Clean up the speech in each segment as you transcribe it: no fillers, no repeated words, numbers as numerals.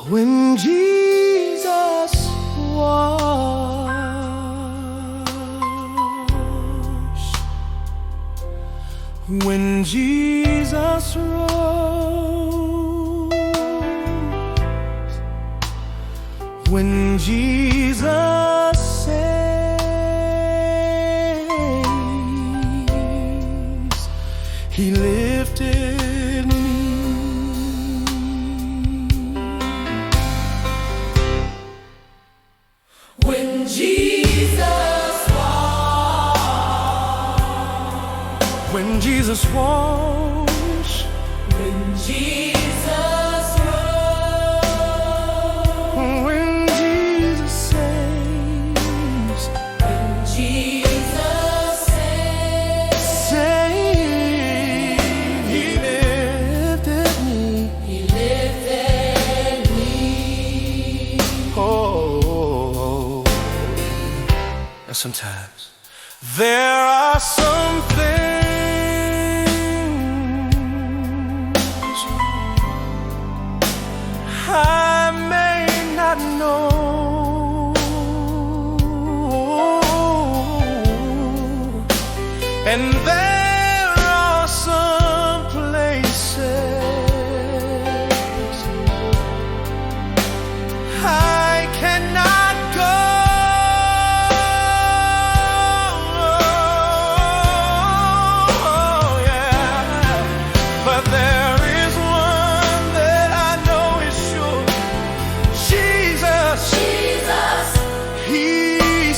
When Jesus washed, when Jesus rose, when Jesus saves, He lifted me. When Jesus washed, When Jesus washed, when Jesus rose, when Jesus saves, when Jesus save, He lifted me. He lifted me. Oh, and sometimes there are some things I may not know, and there are some places I cannot go. Oh, yeah. But there is one that I know is sure. Jesus, Jesus, He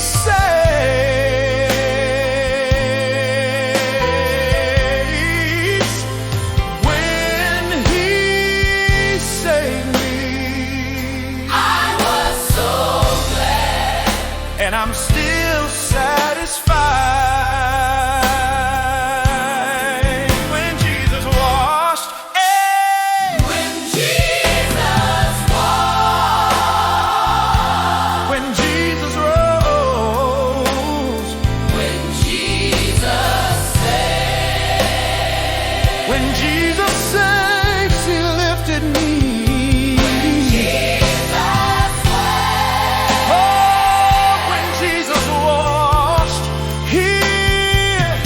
saves. When He saved me, I was so glad. and I'm still satisfied. When Jesus washed, When Jesus washed, when Jesus rose, when Jesus saved, when Jesus saves, He lifted me. Jesus Oh, when Jesus washed, He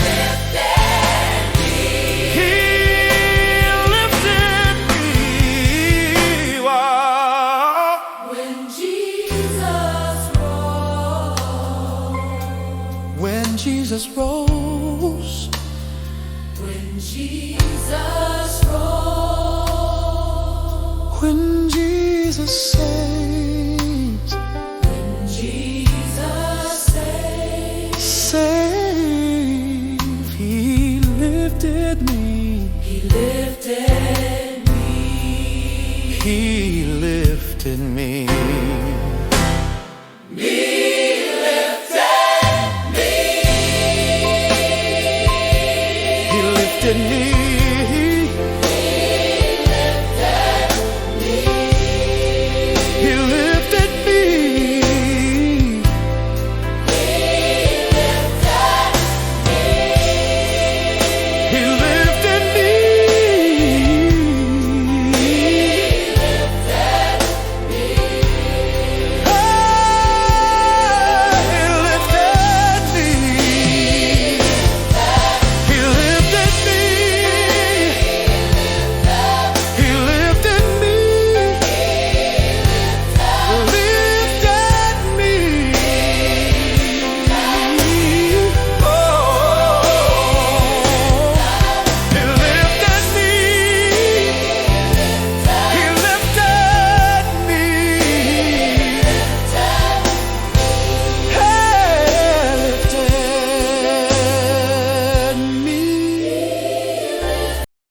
lifted me. lifted me. Wow. When Jesus rose, When Jesus rose, when Jesus rose, when Jesus saves, when Jesus saved, save, He lifted me. He lifted me. He lifted me.